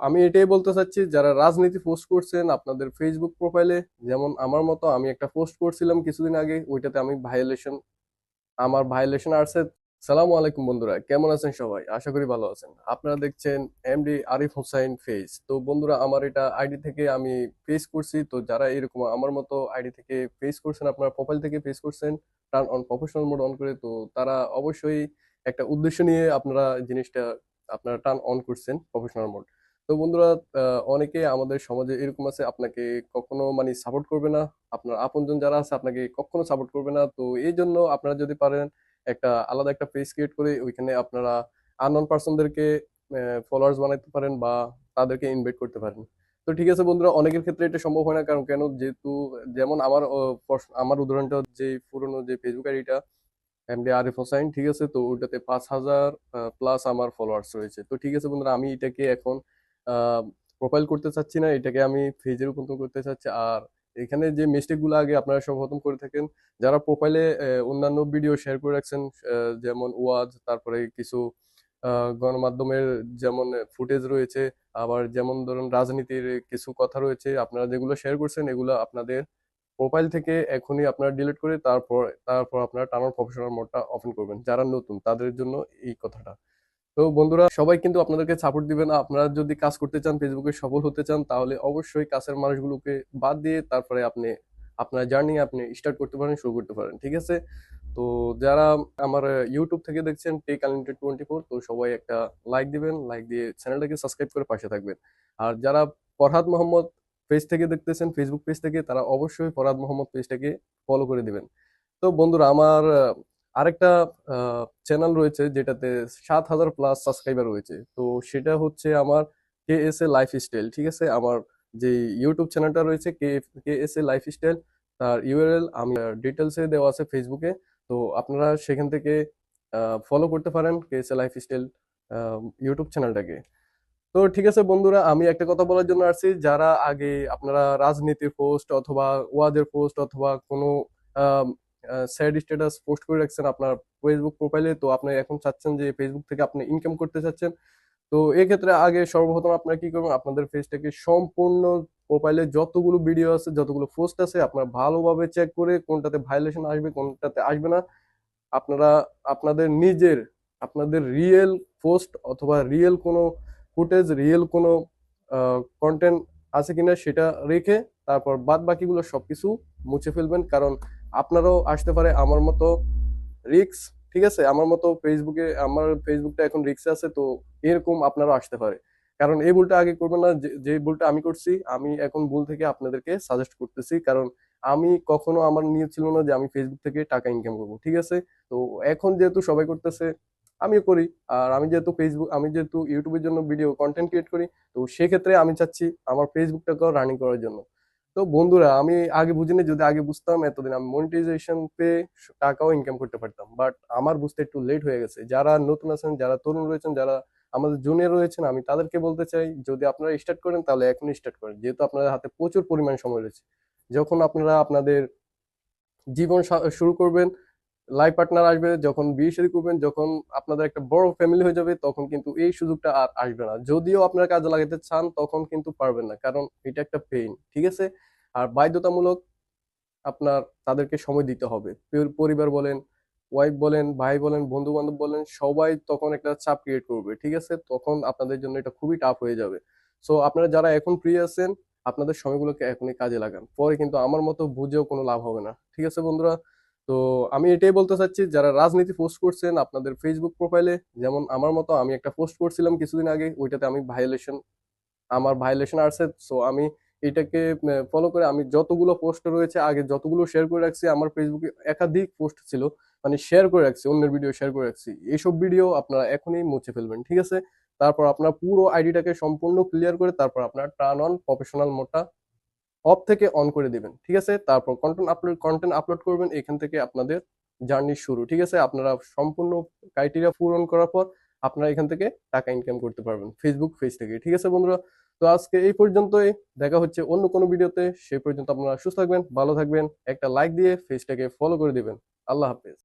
আমি এটাই বলতে চাচ্ছি, যারা রাজনীতি পোস্ট করছেন আপনাদের ফেসবুক প্রোফাইলে, যেমন আমার মতো আমি একটা পোস্ট করছিলাম কিছুদিন আগে, ওইটাতে আমি আমার ভায়োলেশন আসছে। সালামু আলাইকুম বন্ধুরা, কেমন আছেন সবাই? আশা করি ভালো আছেন। আপনারা দেখছেন এমডি আরিফ হোসাইন ফেজ। তো বন্ধুরা, আমার এটা আইডি থেকে আমি ফেস করছি। তো যারা এরকম আমার মতো আইডি থেকে ফেস করছেন, আপনার প্রোফাইল থেকে ফেস করছেন turn on professional mode on করে, তো তারা অবশ্যই একটা উদ্দেশ্য নিয়ে আপনারা জিনিসটা আপনারা টার্ন অন করছেন প্রফেশনাল মোড। তো বন্ধুরা, অনেকে আমাদের সমাজে এরকম আছে, আপনাকে কখনো মানে সাপোর্ট করবে না। আপনার আপনজন যারা আছে আপনাকে কখনো সাপোর্ট করবে না। তো এই জন্য আপনারা যদি পারেন একটা আলাদা একটা পেজ ক্রিয়েট করে ওইখানে আপনারা আননোন পার্সনদেরকে ফলোয়ার্স বানাইতে পারেন বা তাদেরকে ইনভাইট করতে পারেন। তো ঠিক আছে বন্ধুরা, অনেকের ক্ষেত্রে এটা সম্ভব হয় না। কারণ কেন, যেহেতু যেমন আমার উদাহরণটা, যে পুরনো যে ফেসবুক আইডিটা এমডি আরিফ হোসাইন, ঠিক আছে, তো ওটাতে 5,000 প্লাস আমার ফলোয়ার্স রয়েছে। তো ঠিক আছে বন্ধুরা, আমি এটাকে এখন প্রোফাইল করতে চাচ্ছি না, এটাকে আমি পেজে রূপান্তর করতে চাচ্ছি। আর এখানে যে মিস্টেক গুলো আগে আপনারা সর্বপ্রথম করে থাকেন, যারা প্রোফাইলে অন্যান্য ভিডিও শেয়ার করে রাখছেন, যেমন ওয়াজ, তারপরে কিছু গণমাধ্যমের যেমন ফুটেজ রয়েছে, আবার যেমন ধরুন রাজনীতির কিছু কথা রয়েছে, আপনারা যেগুলো শেয়ার করছেন এগুলো আপনাদের প্রোফাইল থেকে এখনই আপনারা ডিলিট করে তারপর তারপর আপনারা টানার প্রফেশনাল মোডটা ওপেন করবেন। যারা নতুন তাদের জন্য এই কথাটা। তো বন্ধুরা, সবাই কিন্তু আপনাদেরকে সাপোর্ট দিবে না। আপনারা যদি কাজ করতে চান, ফেসবুকে সফল হতে চান, তাহলে অবশ্যই কাছের মানুষগুলোকে বাদ দিয়ে তারপরে আপনি আপনার জার্নি আপনি স্টার্ট করতে পারেন, শুরু করতে পারেন, ঠিক আছে? তো যারা আমার ইউটিউব থেকে দেখছেন টেক আনলিমিটেড 24, তো সবাই একটা লাইক দিবেন, লাইক দিয়ে চ্যানেলটাকে সাবস্ক্রাইব করে পাশে থাকবেন। আর যারা ফরহাদ মোহাম্মদ পেজ থেকে দেখতেছেন, ফেসবুক পেজ থেকে, তারা অবশ্যই ফরহাদ মোহাম্মদ পেজটাকে ফলো করে দিবেন। তো বন্ধুরা, আমার আরেকটা চ্যানেল রয়েছে যেটাতে 7,000 প্লাস সাবস্ক্রাইবার রয়েছে। তো সেটা হচ্ছে আমার কে এস এ লাইফস্টাইল, ঠিক আছে? আমার যে ইউটিউব চ্যানেলটা রয়েছে কে এস এ লাইফস্টাইল, তার ইউআরএল আমি ডিটেলসে দেওয়া আছে ফেসবুকে। তো আপনারা সেখান থেকে ফলো করতে পারেন K S A lifestyle YouTube চ্যানেলটাকে। তো ঠিক আছে বন্ধুরা, আমি একটা কথা বলার জন্য আসছি, যারা আগে আপনারা রাজনীতির পোস্ট অথবা ওয়াজের পোস্ট অথবা কোনো স্যাড স্ট্যাটাস পোস্ট করে রাখছেন আপনার ফেসবুক প্রোফাইলে, তো আপনি এখন চাচ্ছেন যে ফেসবুক থেকে আপনি ইনকাম করতে চাচ্ছেন। তো এক্ষেত্রে আগে সর্বপ্রথম আপনারা কি করবেন, আপনাদের পেজটাকে সম্পূর্ণ প্রোফাইলে যতগুলো ভিডিও আছে, যতগুলো পোস্ট আছে, আপনারা ভালোভাবে চেক করে কোনটাতে ভাইলেশন আসবে কোনটাতে আসবে না, আপনারা আপনাদের রিয়েল পোস্ট অথবা রিয়েল কোনো ফুটেজ, রিয়েল কোনো কন্টেন্ট আছে কিনা সেটা রেখে তারপর বাদ বাকিগুলো সবকিছু মুছে ফেলবেন। কারণ আপনারও আসতে পারে আমার মতো রিক্স, ঠিক আছে? আমার ফেসবুকটা এখন রিক্সে আছে, তো এরকম আপনারও আসতে পারে। কারণ এই ভুলটা আগে করবেন না, যে ভুলটা আমি করছি। আমি এখন ভুল থেকে আপনাদেরকে সাজেস্ট করতেছি, কারণ আমি কখনো আমার নিয়ত ছিল না যে আমি ফেসবুক থেকে টাকা ইনকাম করবো, ঠিক আছে? তো এখন যেহেতু সবাই করতেছে, আমিও করি। আর আমি যেহেতু ইউটিউবের জন্য ভিডিও কন্টেন্ট ক্রিয়েট করি, তো সেক্ষেত্রে আমি চাচ্ছি আমার ফেসবুকটাকেও রানিং করার জন্য। তো বন্ধুরা, আমি আগে বুঝিনি, যদি আগে বুঝতাম এতদিন আমি মনিটাইজেশন পেয়ে টাকাও ইনকাম করতে পারতাম। বাট আমার বুঝতে একটু লেট হয়ে গেছে। যারা নতুন আছেন, যারা তরুণ রয়েছেন, যারা আমাদের জুনিয়র রয়েছেন, আমি তাদেরকে বলতে চাই, যদি আপনারা স্টার্ট করেন তাহলে এখনই স্টার্ট করেন, যেহেতু আপনাদের হাতে প্রচুর পরিমাণ সময় রয়েছে। যখন আপনারা আপনাদের জীবন শুরু করবেন, লাইফ পার্টনার আসবে, যখন বিয়ে শাদী করবেন, যখন আপনাদের একটা বড় ফ্যামিলি হয়ে যাবে, তখন কিন্তু এই সুযোগটা আর আসবে না। যদিও আপনারা কাজে লাগাতে চান, তখন কিন্তু পারবেন না, কারণ এটা একটা পেইন, ঠিক আছে? আর বাধ্যতামূলক আপনার তাদেরকে সময় দিতে হবে। পরিবার বলেন, ওয়াইফ বলেন, ভাই বলেন, বন্ধু বান্ধব বলেন, সবাই তখন একটা চাপ ক্রিয়েট করবে, ঠিক আছে? তখন আপনাদের জন্য এটা খুবই টাফ হয়ে যাবে। সো আপনারা যারা এখন ফ্রি আছেন, আপনাদের সময়গুলোকে এখনই কাজে লাগান, পরে কিন্তু আমার মতো বুঝেও কোনো লাভ হবে না, ঠিক আছে বন্ধুরা? তো আমি এটাই বলতে চাচ্ছি, যারা রাজনীতি পোস্ট করছেন আপনাদের ফেসবুক প্রোফাইলে, যেমন আমার মতো আমি একটা পোস্ট করছিলাম কিছুদিন আগে, ওইটাতে আমার ভায়োলেশন আসছে। সো আমি এটাকে ফলো করে আমি যতগুলো পোস্ট রয়েছে, আগে যতগুলো শেয়ার করে রাখছি, আমার ফেসবুকে একাধিক পোস্ট ছিল, মানে শেয়ার করে রাখছি, অন্যের ভিডিও শেয়ার করে রাখছি, এইসব ভিডিও আপনারা এখনই মুছে ফেলবেন, ঠিক আছে? তারপর আপনার পুরো আইডিটাকে সম্পূর্ণ ক্লিয়ার করে তারপর আপনার টার্ন অন প্রফেশনাল মোডটা অফ থেকে অন করে দিবেন, ঠিক আছে? তারপর কন্টেন্ট আপলোড করবেন, এখান থেকে আপনাদের জার্নি শুরু, ঠিক আছে? আপনারা সম্পূর্ণ ক্রাইটেরিয়া পূরণ করার পর আপনারা এখান থেকে টাকা ইনকাম করতে পারবেন ফেসবুক পেজ থেকে, ঠিক আছে বন্ধুরা? তো আজকে এই পর্যন্তই, দেখা হচ্ছে অন্য কোনো ভিডিওতে। সেই পর্যন্ত আপনারা সুস্থ থাকবেন, ভালো থাকবেন, একটা লাইক দিয়ে পেজটাকে ফলো করে দিবেন। আল্লাহ হাফেজ।